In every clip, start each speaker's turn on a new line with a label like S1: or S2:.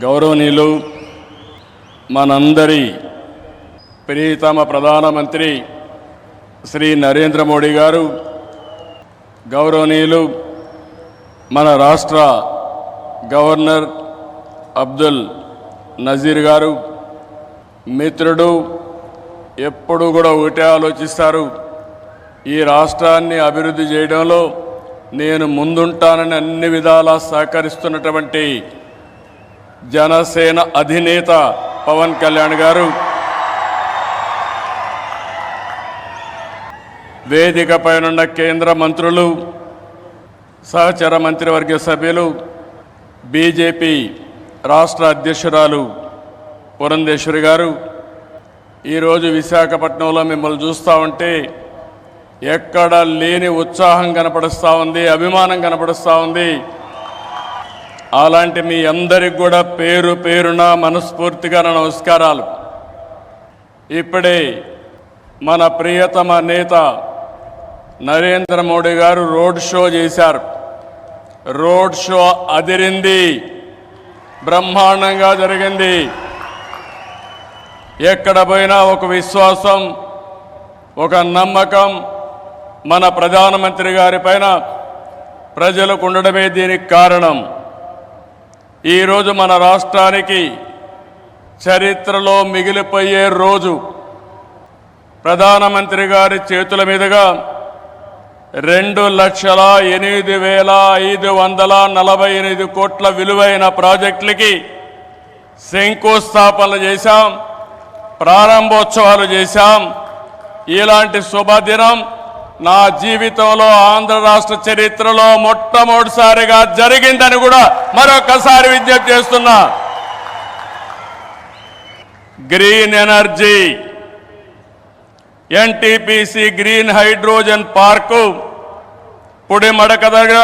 S1: గౌరవనీయులు మనందరి ప్రియతమ ప్రధానమంత్రి శ్రీ నరేంద్ర మోడీ గారు, గౌరవనీయులు మన రాష్ట్ర గవర్నర్ అబ్దుల్ నజీర్ గారు, మిత్రుడు, ఎప్పుడు కూడా ఒకటే ఆలోచిస్తారు, ఈ రాష్ట్రాన్ని అభివృద్ధి చేయడంలో నేను ముందుంటానని అన్ని విధాలా సహకరిస్తున్నటువంటి జనసేన అధినేత పవన్ కళ్యాణ్ గారు, వేదిక పైనున్న కేంద్ర మంత్రులు, సహచర మంత్రివర్గ సభ్యులు, బీజేపీ రాష్ట్ర అధ్యక్షురాలు పురంధేశ్వరి గారు, ఈరోజు విశాఖపట్నంలో మిమ్మల్ని చూస్తూ ఉంటే ఎక్కడ లేని ఉత్సాహం కనపడుస్తూ ఉంది, అభిమానం కనపడుస్తూ ఉంది. అలాంటి మీ అందరికి కూడా పేరు పేరున మనస్ఫూర్తిగా నమస్కారాలు. ఇప్పుడే మన ప్రియతమ నేత నరేంద్ర మోడీ గారు రోడ్ షో చేశారు. రోడ్ షో అదిరింది, బ్రహ్మాండంగా జరిగింది. ఎక్కడ పోయినా ఒక విశ్వాసం, ఒక నమ్మకం మన ప్రధానమంత్రి గారి పైన ప్రజలకు ఉండడమే దీనికి కారణం. ఈరోజు మన రాష్ట్రానికి చరిత్రలో మిగిలిపోయే రోజు. ప్రధానమంత్రి గారి చేతుల మీదుగా 2,08,548 కోట్ల విలువైన ప్రాజెక్టులకి శంకుస్థాపనలు చేశాం, ప్రారంభోత్సవాలు చేశాం. ఇలాంటి శుభదినం నా జీవితంలో ఆంధ్ర రాష్ట్ర చరిత్రలో మొట్టమొదటిసారిగా జరిగిందని కూడా మరొకసారి విజ్ఞప్తి చేస్తున్నా. Green energy, NTPC green hydrogen park Pudimadaka దగ్గర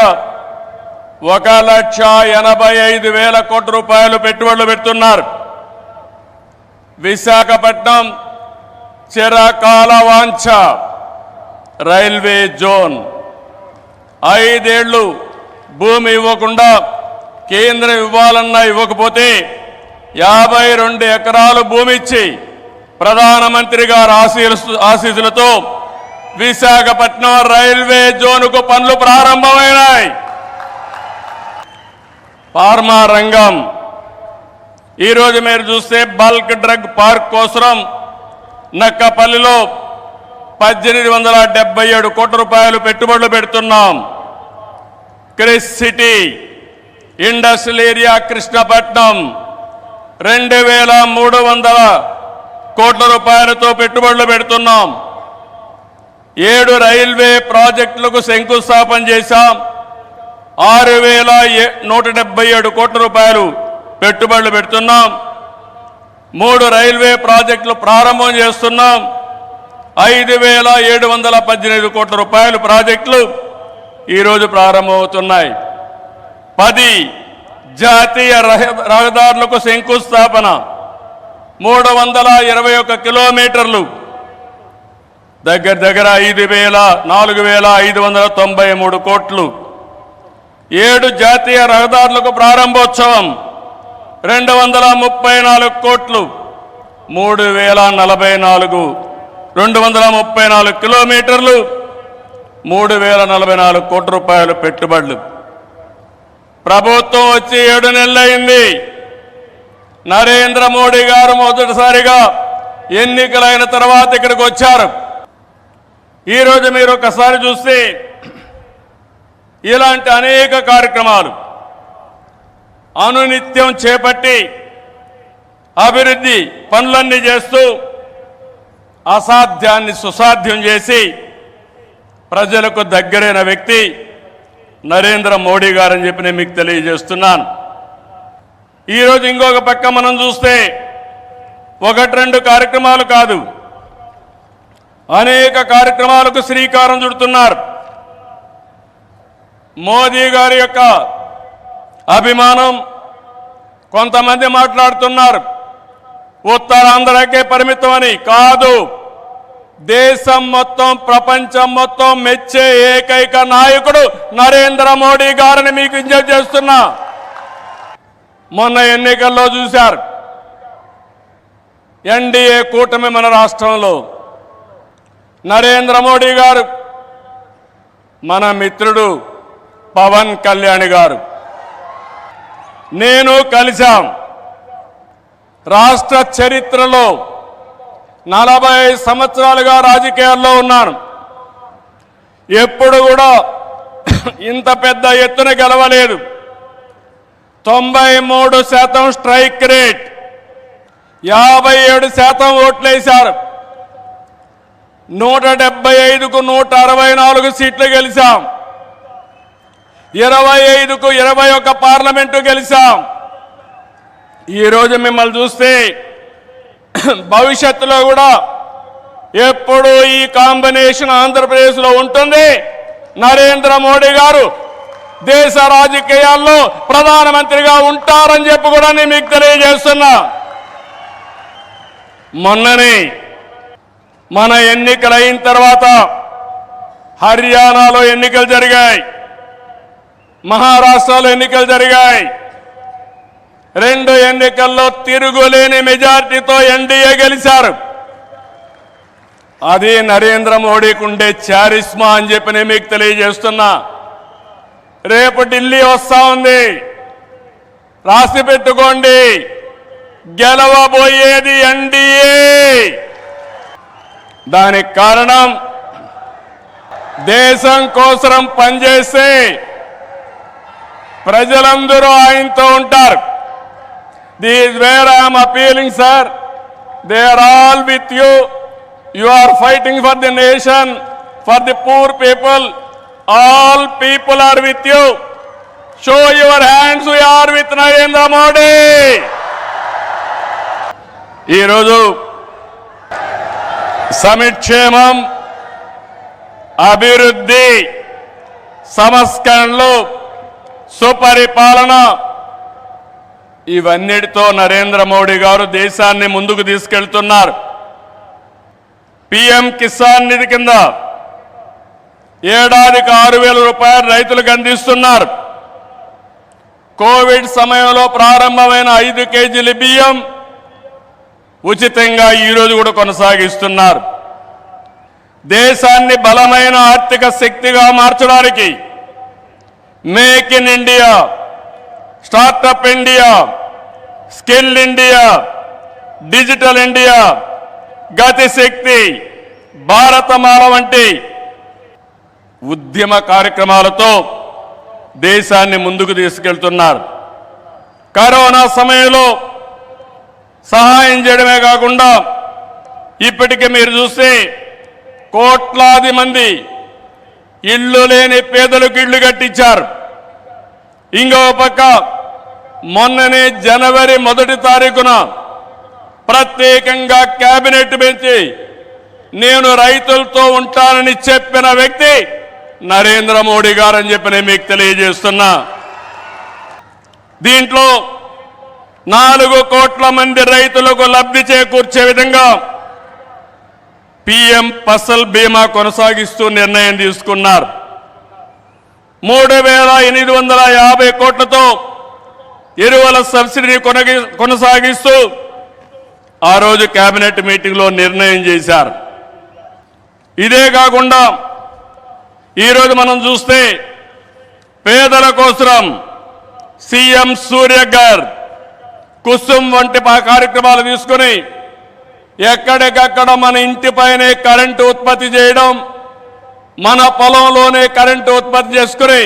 S1: 1,85,000 కోట్ల రూపాయలు పెట్టుబడులు పెడుతున్నారు. విశాఖపట్నం చిరకాల వాంఛ రైల్వే జోన్. 5 ఏళ్లు భూమి ఇవ్వకుండా కేంద్రం ఇవ్వాలన్నా ఇవ్వకపోతే 52 ఎకరాలు భూమి ఇచ్చి ప్రధానమంత్రి గారి ఆశీస్సులతో విశాఖపట్నం రైల్వే జోన్కు పనులు ప్రారంభమైనాయి. ఫార్మా రంగం, ఈరోజు మీరు చూస్తే బల్క్ డ్రగ్ పార్క్ కోసం నక్కపల్లిలో 1,877 కోట్ల రూపాయలు పెట్టుబడులు పెడుతున్నాం. Chris city industrial area Krishnapatnam 2,300 కోట్ల రూపాయలతో పెట్టుబడులు పెడుతున్నాం. 7 రైల్వే ప్రాజెక్టులకు శంకుస్థాపన చేశాం. 6,177 కోట్ల రూపాయలు పెట్టుబడులు పెడుతున్నాం. 3 రైల్వే ప్రాజెక్టులు ప్రారంభం చేస్తున్నాం. 5,718 కోట్ల రూపాయలు ప్రాజెక్టులు ఈరోజు ప్రారంభమవుతున్నాయి. 10 జాతీయ రహదారులకు శంకుస్థాపన, 321 కిలోమీటర్లు, దగ్గర 4,593 కోట్లు. 7 జాతీయ రహదారులకు ప్రారంభోత్సవం, 234 కోట్లు, 234 కిలోమీటర్లు, 3,044 కోట్ల రూపాయలు పెట్టుబడులు. ప్రభుత్వం వచ్చి 7 నెలలైంది. నరేంద్ర మోడీ గారు మొదటిసారిగా ఎన్నికలైన తర్వాత ఇక్కడికి వచ్చారు. ఈరోజు మీరు ఒకసారి చూస్తే ఇలాంటి అనేక కార్యక్రమాలు అనునిత్యం చేపట్టి అభివృద్ధి పనులన్నీ చేస్తూ అసాధ్యాన్ని సుసాధ్యం చేసి ప్రజలకు దగ్గరైన వ్యక్తి నరేంద్ర మోడీ గారని చెప్పి నేను మీకు తెలియజేస్తున్నాను. ఈరోజు ఇంకొక పక్క మనం చూస్తే 1-2 కార్యక్రమాలు కాదు, అనేక కార్యక్రమాలకు శ్రీకారం చుడుతున్నారు. మోదీ గారి యొక్క అభిమానం కొంతమంది మాట్లాడుతున్నారు, ఉత్తరాంధ్రకే పరిమితమని. కాదు, దేశం మొత్తం, ప్రపంచం మొత్తం మెచ్చే ఏకైక నాయకుడు నరేంద్ర మోడీ గారిని మీకు విజ్ఞప్తి చేస్తున్నా. మొన్న ఎన్నికల్లో చూశారు. ఎన్డీఏ కూటమి మన రాష్ట్రంలో నరేంద్ర మోడీ గారు, మన మిత్రుడు పవన్ కళ్యాణ్ గారు, నేను కలిశాం. రాష్ట్ర చరిత్రలో 40 సంవత్సరాలుగా రాజకీయాల్లో ఉన్నాను. ఎప్పుడు కూడా ఇంత పెద్ద ఎత్తున గెలవలేదు. 93% స్ట్రైక్ రేట్, 57% ఓట్లేశారు. 175కు 164 సీట్లు గెలిచాం. 25కు 21 పార్లమెంటు గెలిచాం. ఈరోజు మిమ్మల్ని చూస్తే భవిష్యత్తులో కూడా ఎప్పుడు ఈ కాంబినేషన్ ఆంధ్రప్రదేశ్లో ఉంటుంది. నరేంద్ర మోడీ గారు దేశ రాజకీయాల్లో ప్రధానమంత్రిగా ఉంటారని చెప్పి కూడా నేను మీకు తెలియజేస్తున్నా. మొన్ననే మన ఎన్నికలు అయిన తర్వాత హర్యానాలో ఎన్నికలు జరిగాయి, మహారాష్ట్రలో ఎన్నికలు జరిగాయి. 2 ఎన్నికల్లో తిరుగులేని మెజార్టీతో ఎన్డీఏ గెలిచారు. అది నరేంద్ర మోడీకి ఉండే చారిస్మా అని చెప్పి నేను మీకు తెలియజేస్తున్నా. రేపు ఢిల్లీ వస్తా ఉంది, రాసి పెట్టుకోండి. గెలవబోయేది ఎన్డీఏ. దానికి కారణం దేశం కోసం పనిచేస్తే ప్రజలందరూ ఆయనతో ఉంటారు. This is where I am appealing, sir. They are all with you. You are fighting for the nation, for the poor people. All people are with you. Show your hands. We are with Narendra Modi. ఈ రోజు సమిక్షేమం, అభివృద్ధి, సంస్కరణలు, సుపరిపాలన, ఇవన్నిటితో నరేంద్ర మోడీ గారు దేశాన్ని ముందుకు తీసుకెళ్తున్నారు. PM Kisan నిధి కింద ఏడాదికి 6,000 రూపాయలు రైతులకు అందిస్తున్నారు. కోవిడ్ సమయంలో ప్రారంభమైన 5 కేజీల బియ్యం ఉచితంగా ఈరోజు కూడా కొనసాగిస్తున్నారు. దేశాన్ని బలమైన ఆర్థిక శక్తిగా మార్చడానికి make in India, startup India, skill India, digital India, Gatishakti, Bharatmala వంటి ఉద్యమ కార్యక్రమాలతో దేశాన్ని ముందుకు తీసుకెళ్తున్నారు. కరోనా సమయంలో సహాయం చేయడమే కాకుండా ఇప్పటికే మీరు చూస్తే కోట్లాది మంది ఇళ్ళు లేని పేదలకు ఇళ్ళు కట్టించారు. ఇంకో పక్క మొన్ననే జనవరి 1 తారీఖున ప్రత్యేకంగా కేబినెట్ పెంచి నేను రైతులతో ఉంటానని చెప్పిన వ్యక్తి నరేంద్ర మోడీ గారు అని చెప్పి నేను మీకు తెలియజేస్తున్నా. దీంట్లో 4 కోట్ల మంది రైతులకు లబ్ధి చేకూర్చే విధంగా పీఎం ఫసల్ బీమా కొనసాగిస్తూ నిర్ణయం తీసుకున్నారు. 3,850 కోట్లతో ఎరువుల సబ్సిడీ కొనసాగిస్తూ ఆ రోజు కేబినెట్ మీటింగ్లో నిర్ణయం చేశారు. ఇదే కాకుండా ఈరోజు మనం చూస్తే పేదల కోసం సీఎం సూర్యఘర్, కుసుమ్ వంటి కార్యక్రమాలు తీసుకుని ఎక్కడికక్కడ మన ఇంటిపైనే కరెంటు ఉత్పత్తి చేయడం, మన పొలంలోనే కరెంటు ఉత్పత్తి చేసుకుని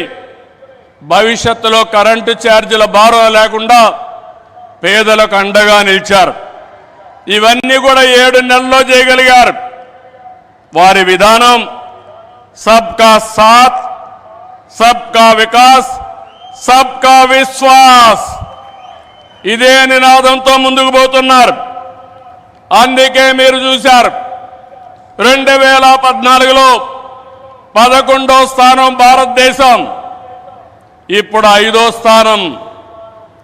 S1: భవిష్యత్తులో కరెంటు ఛార్జీల భారం లేకుండా పేదలకు అండగా నిలిచారు. ఇవన్నీ కూడా 7 నెలల్లో చేయగలిగారు. వారి విధానం సబ్కా సాత్, సబ్కా వికాస్, సబ్కా విశ్వాస్, ఇదే నినాదంతో ముందుకు పోతున్నారు. అందుకే మీరు చూశారు 2014లో 11వ స్థానం భారతదేశం, ఇప్పుడు 5వ స్థానం.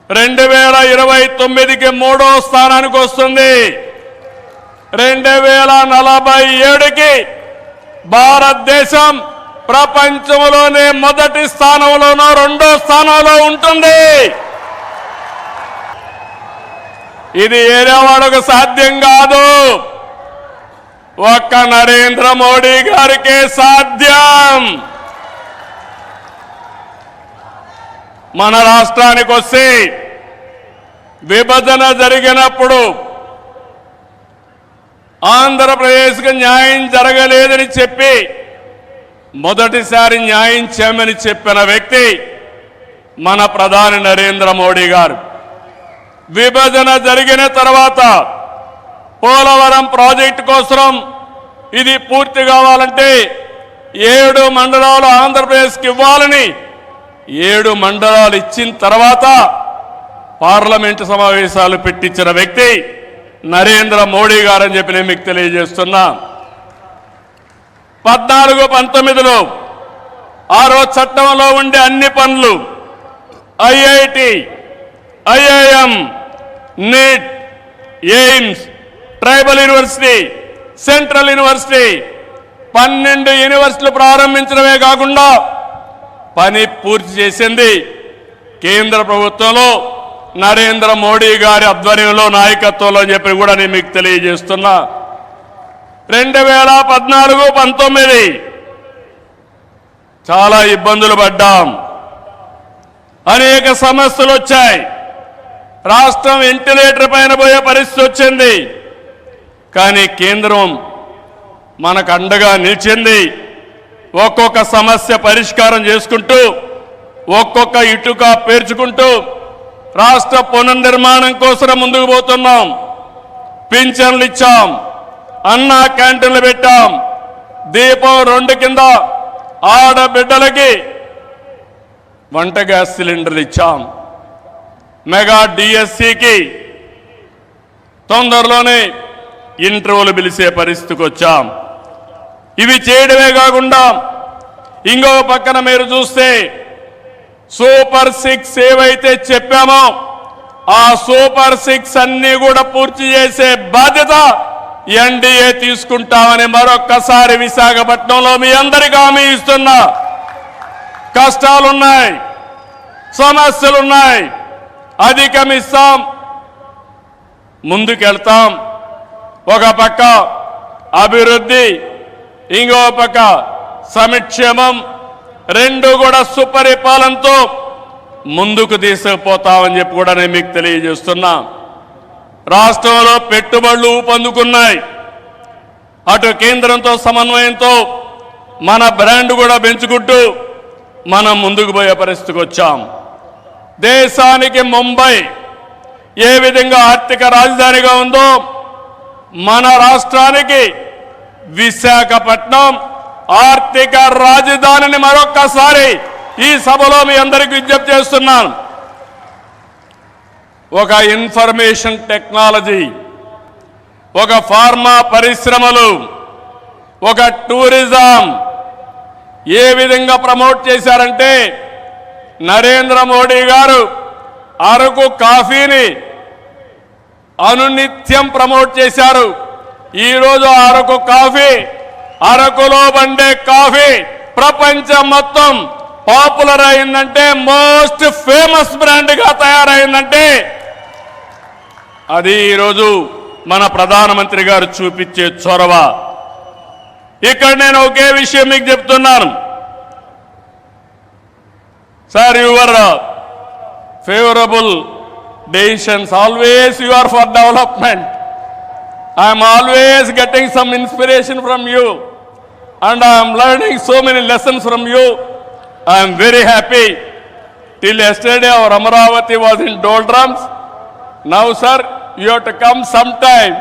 S1: 2029కి 3వ స్థానానికి వస్తుంది. 2047కి భారతదేశం ప్రపంచంలోనే మొదటి స్థానంలోనో 2వ స్థానంలో ఉంటుంది. ఇది ఏరేవాడకు సాధ్యం కాదు, ఒక్క నరేంద్ర మోడీ గారికే సాధ్యం. మన రాష్ట్రానికి వస్తే విభజన జరిగినప్పుడు ఆంధ్రప్రదేశ్కు న్యాయం జరగలేదని చెప్పి మొదటిసారి న్యాయం చేయమని చెప్పిన వ్యక్తి మన ప్రధాని నరేంద్ర మోడీ గారు. విభజన జరిగిన తర్వాత పోలవరం ప్రాజెక్టు కోసం ఇది పూర్తి కావాలంటే 7 మండలాలు ఆంధ్రప్రదేశ్కి ఇవ్వాలని 7 మండలాలు ఇచ్చిన తర్వాత పార్లమెంటు సమావేశాలు పెట్టించిన వ్యక్తి నరేంద్ర మోడీ గారని చెప్పి నేను మీకు తెలియజేస్తున్నా. 14-19లో ఆ రోజు చట్టంలో ఉండే అన్ని పనులు IIT, IIM, NEET, AIIMS, tribal university, central university 12 యూనివర్సిటీలు ప్రారంభించడమే కాకుండా పని పూర్తి చేసింది కేంద్ర ప్రభుత్వంలో నరేంద్ర మోడీ గారి ఆధ్వర్యంలో నాయకత్వంలో అని చెప్పి కూడా నేను మీకు తెలియజేస్తున్నా. 2014-19 చాలా ఇబ్బందులు పడ్డాం, అనేక సమస్యలు వచ్చాయి, రాష్ట్రం వెంటిలేటర్ పైన పోయే పరిస్థితి వచ్చింది. కానీ కేంద్రం మనకు అండగా నిలిచింది. ఒక్కొక్క సమస్య పరిష్కారం చేసుకుంటూ ఒక్కొక్క ఇటుక పేర్చుకుంటూ రాష్ట్ర పునర్నిర్మాణం కోసం ముందుకు పోతున్నాం. పింఛన్లు ఇచ్చాం, అన్నా క్యాంటీన్లు పెట్టాం, దీపం 2 కింద ఆడబిడ్డలకి వంట గ్యాస్ సిలిండర్లు ఇచ్చాం, మెగా డిఎస్సికి తొందరలోనే ఇంటర్వ్యూలు పిలిచే పరిస్థితికి వచ్చాం. ఇవి చేయడమే కాకుండా ఇంకో పక్కన మీరు చూస్తే సూపర్ 6 ఏవైతే చెప్పామో ఆ సూపర్ 6 అన్ని కూడా పూర్తి చేసే బాధ్యత ఎన్డీఏ తీసుకుంటామని మరొక్కసారి విశాఖపట్నంలో మీ అందరికీ హామీ ఇస్తున్నా. కష్టాలున్నాయి, సమస్యలున్నాయి, అధిగమిస్తాం, ముందుకెళ్తాం. ఒక పక్క అభివృద్ధి, ఇంకో పక్క సంక్షేమం, 2 కూడా సుపరిపాలనతో ముందుకు తీసుకుపోతామని చెప్పి కూడా నేను మీకు తెలియజేస్తున్నా. రాష్ట్రంలో పెట్టుబడులు ఊపందుకున్నాయి. అటు కేంద్రంతో సమన్వయంతో మన బ్రాండ్ కూడా పెంచుకుంటూ మనం ముందుకు పోయే పరిస్థితికి వచ్చాం. దేశానికి ముంబై ఏ విధంగా ఆర్థిక రాజధానిగా ఉందో మన రాష్ట్రానికి విశాఖపట్నం ఆర్థిక రాజధానిని మరొక్కసారి ఈ సభలో మీ అందరికీ విజ్ఞప్తి చేస్తున్నాను. ఒక ఇన్ఫర్మేషన్ టెక్నాలజీ, ఒక ఫార్మా పరిశ్రమలు, ఒక టూరిజం ఏ విధంగా ప్రమోట్ చేశారంటే నరేంద్ర మోడీ గారు అరకు కాఫీని అనునిత్యం ప్రమోట్ చేశారు. ఈరోజు అరకు కాఫీ, అరకులో బండే కాఫీ ప్రపంచం మొత్తం పాపులర్ అయిందంటే, మోస్ట్ ఫేమస్ బ్రాండ్గా తయారైందంటే అది ఈరోజు మన ప్రధానమంత్రి గారు చూపించే చొరవ. ఇక్కడ నేను ఒకే విషయం మీకు చెప్తున్నాను sir, your favourable decisions, always you are for development. I am always getting some inspiration from you and I am learning so many lessons from you. I am very happy. Till yesterday our Amaravati was in doldrums. Now sir, you have to come sometime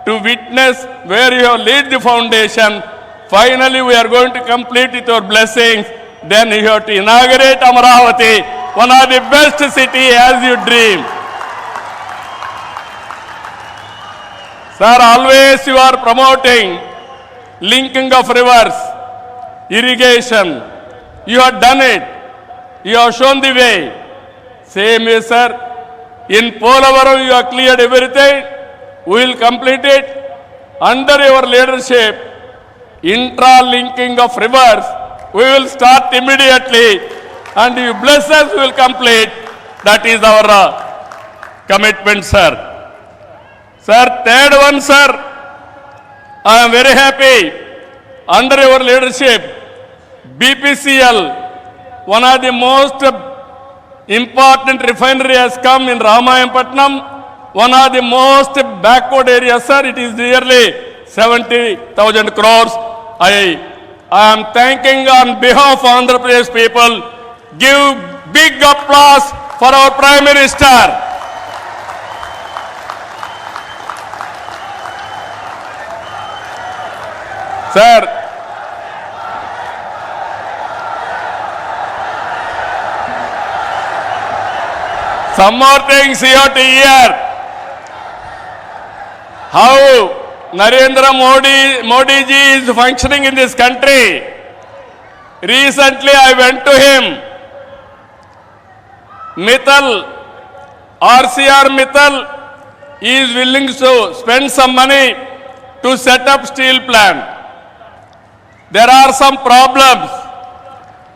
S1: to witness where you have laid the foundation. Finally we are going to complete with your blessings. Then you have to inaugurate Amaravati, one of the best city as you dream. Sir, always you are promoting linking of rivers, irrigation. You have done it. You have shown the way. Same way, sir. In Polavaram, you have cleared everything. We will complete it. Under your leadership, intra-linking of rivers, we will start immediately. And you bless us, we will complete. That is our commitment, sir. Sir, third one, sir, I am very happy. Under your leadership, BPCL, one of the most important refinery has come in Ramayampatnam, one of the most backward areas, sir. It is nearly 70,000 crores. I am thanking on behalf of Andhra Pradesh people. Give big applause for our Prime Minister. Sir, some more things you have to hear. How Narendra Modi ji is functioning in this country. Recently I went to him. Mittal, RCR Mittal is willing to spend some money to set up steel plant. There are some problems.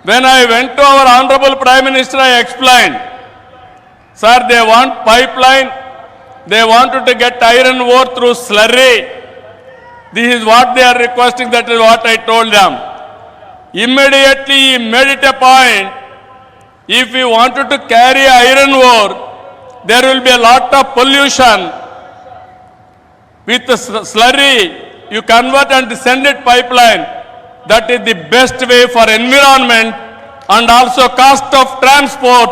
S1: When I went to our Honorable Prime Minister, I explained, sir, they want pipeline, they wanted to get iron ore through slurry. This is what they are requesting, that is what I told them. Immediately he made it a point, if we wanted to carry iron ore, there will be a lot of pollution. With the slurry, you convert and send it pipeline. That is the best way for environment and also cost of transport.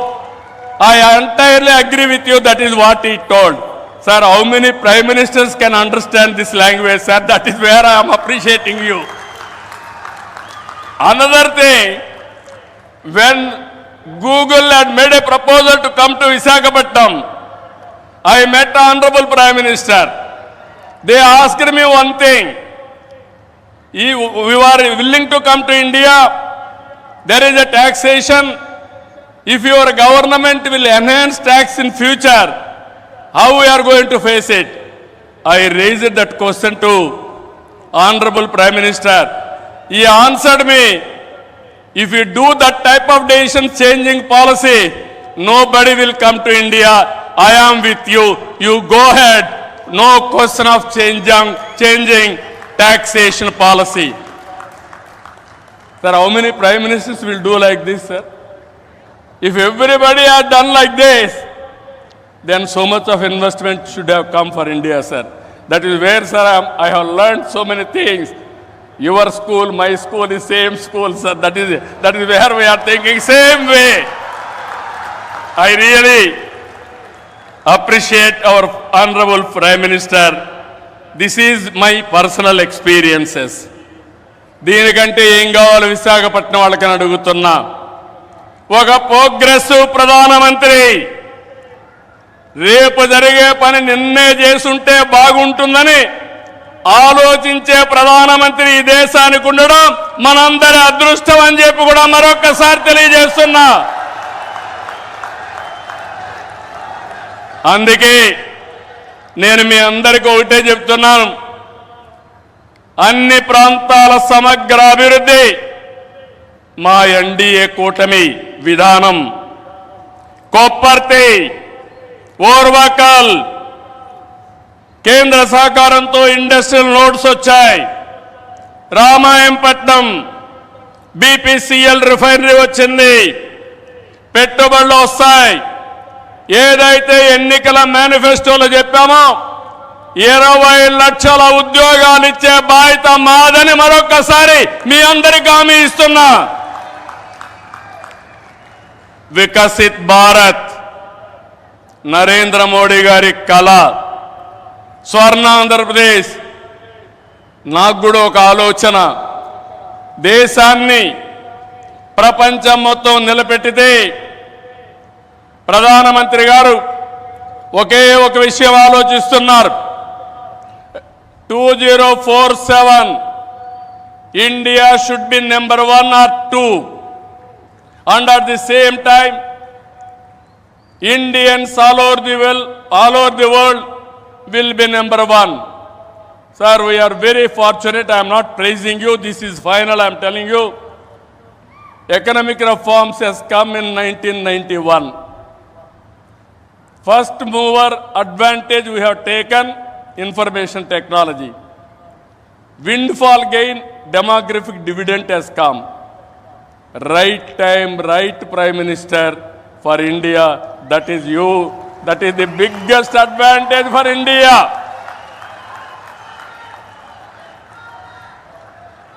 S1: I entirely agree with you. That is what he told. Sir, how many prime ministers can understand this language, sir? That is where I am appreciating you. Another thing, when Google had made a proposal to come to Visakhapatnam, I met the Honorable Prime Minister. They asked me one thing. We are willing to come to India. There is a taxation. If your government will enhance tax in future, how we are going to face it? I raised that question to Honorable Prime Minister. He answered me, if you do that type of decision changing policy, nobody will come to India. I am with you. You go ahead. No question of changing taxation policy. Sir, how many prime ministers will do like this, sir? If everybody had done like this, then so much of investment should have come for India, sir. That is where, sir, I have learned so many things. Your school, my school is same school, sir. That is where we are thinking same way. I really appreciate our Honorable Prime Minister. This is my personal experiences. దీనికంటే ఏం కావాలి విశాఖపట్నం వాళ్ళకని అడుగుతున్నా. ఒక progressive ప్రధానమంత్రి రేపు జరిగే పని నిన్నే చేసుంటే బాగుంటుందని ఆలోచించే ప్రధానమంత్రి ఈ దేశానికి ఉండడం మనందరి అదృష్టం అని చెప్పి కూడా మరొకసారి తెలియజేస్తున్నా. అందుకే నేను మీ అందరికీ ఒకటే చెప్తున్నాను, అన్ని ప్రాంతాల సమగ్ర అభివృద్ధి మా ఎన్డీఏ కూటమి విధానం. కొప్పర్తి, ఓర్వకల్ కేంద్ర సహకారంతో ఇండస్ట్రియల్ నోడ్స్ వచ్చాయి. రామాయంపట్నం బీపీసీఎల్ రిఫైనరీ వచ్చింది. పెట్టుబడులు వస్తాయి. ఏదైతే ఎన్నికల మేనిఫెస్టోలో చెప్పామో 20 లక్షల ఉద్యోగాలు ఇచ్చే బాధ్యత మాదని మరొకసారి మీ అందరికీ హామీ ఇస్తున్నా. వికసిత్ భారత్ నరేంద్ర మోడీ గారి కళ. స్వర్ణ ఆంధ్రప్రదేశ్. నాకు కూడా ఒక ఆలోచన, దేశాన్ని ప్రపంచం మొత్తం నిలబెట్టితే ప్రధానమంత్రి గారు ఒకే ఒక విషయం ఆలోచిస్తున్నారు. 2047 India should be number 1 or 2, and at the same time Indians all over the world will be number 1. Sir, we are very fortunate. I am not praising you. This is final. I am telling you. Economic reforms has come in 1991. First mover advantage we have taken information technology. Windfall gain, demographic dividend has come. Right time, right Prime Minister for India. That is you. That is the biggest advantage for India.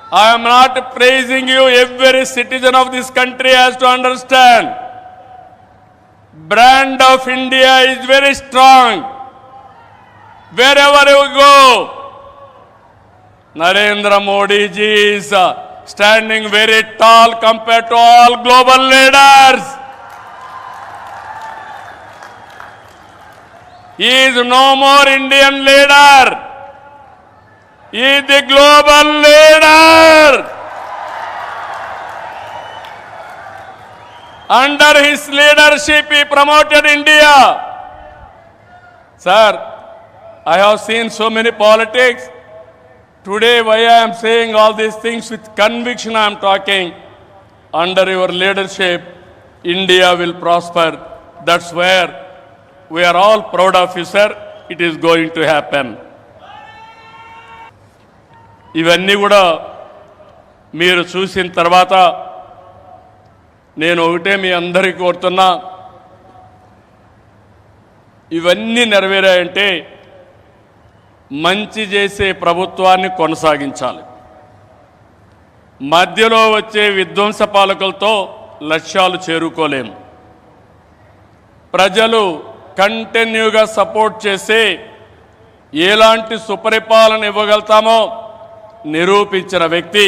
S1: I am not praising you. Every citizen of this country has to understand. Brand of India is very strong. Wherever you go, Narendra Modi ji is standing very tall compared to all global leaders. He is no more Indian leader. He is the global leader. Under his leadership, he promoted India. Sir, I have seen so many politics. Today, why I am saying all these things with conviction, I am talking. Under your leadership, India will prosper. That's where we are all proud of you, sir. It is going to happen. ఇవన్నీ కూడా మీరు చూసిన తర్వాత నేను ఒకటే మీ అందరికీ కోరుతున్నా, ఇవన్నీ నెరవేరాయంటే మంచి చేసే ప్రభుత్వాన్ని కొనసాగించాలి. మధ్యలో వచ్చే విధ్వంస పాలకులతో లక్ష్యాలు చేరుకోలేము. ప్రజలు కంటిన్యూగా సపోర్ట్ చేసి ఎలాంటి సుపరిపాలన ఇవ్వగలుగుతామో నిరూపించిన వ్యక్తి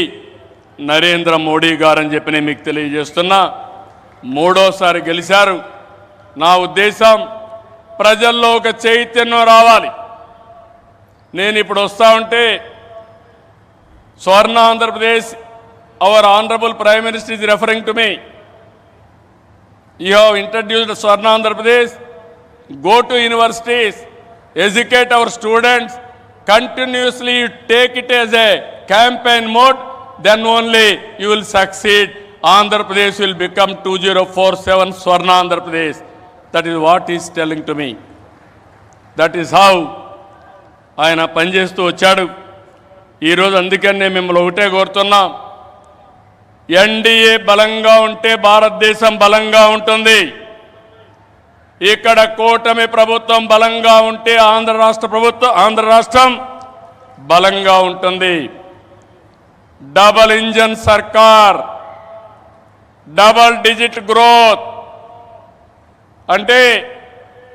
S1: నరేంద్ర మోడీ గారని చెప్పి నేను మీకు తెలియజేస్తున్నా. మూడోసారి గెలిచారు. నా ఉద్దేశం ప్రజల్లో ఒక చైతన్యం రావాలి. నేను ఇప్పుడు వస్తా ఉంటే స్వర్ణ Andhra Pradesh, our honourable prime minister is referring to me. You have introduced Swarna Andhra Pradesh. Go to universities, educate our students, continuously take it as a campaign mode, then only you will succeed. Andhra Pradesh will become 2047 Swarna Andhra Pradesh. That is what he is telling to me. That is how ఆయన పనిచేస్తూ వచ్చాడు. ఈరోజు అందుకని నేను మిమ్మల్ని ఒకటే కోరుతున్నా, NDA బలంగా ఉంటే భారతదేశం బలంగా ఉంటుంది. ఇక్కడ కూటమి ప్రభుత్వం బలంగా ఉంటే ఆంధ్ర రాష్ట్రం బలంగా ఉంటుంది. డబల్ ఇంజన్ సర్కార్, డబల్ డిజిట్ గ్రోత్ అంటే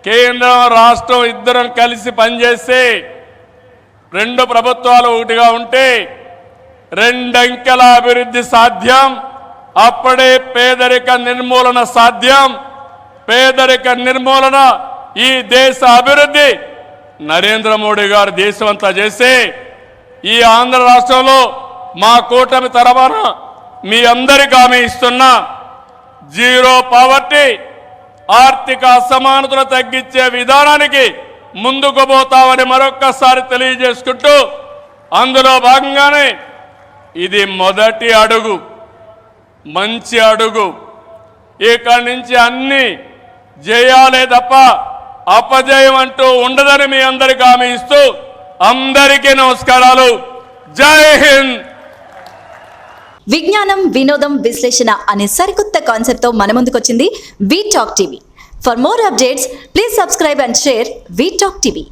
S1: కేంద్రం రాష్ట్రం ఇద్దరం కలిసి పనిచేస్తే, రెండు ప్రభుత్వాలు ఒకటిగా ఉంటే రెండంకెల అభివృద్ధి సాధ్యం. అప్పుడే పేదరిక నిర్మూలన సాధ్యం. పేదరిక నిర్మూలన, ఈ దేశ అభివృద్ధి నరేంద్ర మోడీ గారు దేశమంతా చేసి, ఈ ఆంధ్ర రాష్ట్రంలో మా కూటమి తరఫున మీ అందరికీ హామీ ఇస్తున్నా, జీరో పావర్టీ, ఆర్థిక అసమానతలు తగ్గించే విధానానికి ముందుకు పోతామని మరొక్కసారి తెలియజేసుకుంటూ, అందులో భాగంగానే ఇది మొదటి అడుగు, మంచి అడుగు. ఇక్కడి నుంచి అన్ని జయాలే తప్ప అపజయం అంటూ ఉండదని మీ అందరికీ హామీ ఇస్తూ అందరికీ నమస్కారాలు. జై హింద్.
S2: విజ్ఞానం, వినోదం, విశ్లేషణ అనే సరికొత్త కాన్సెప్ట్ తో మన ముందుకొచ్చింది we talk TV. For more updates please subscribe and share we talk TV.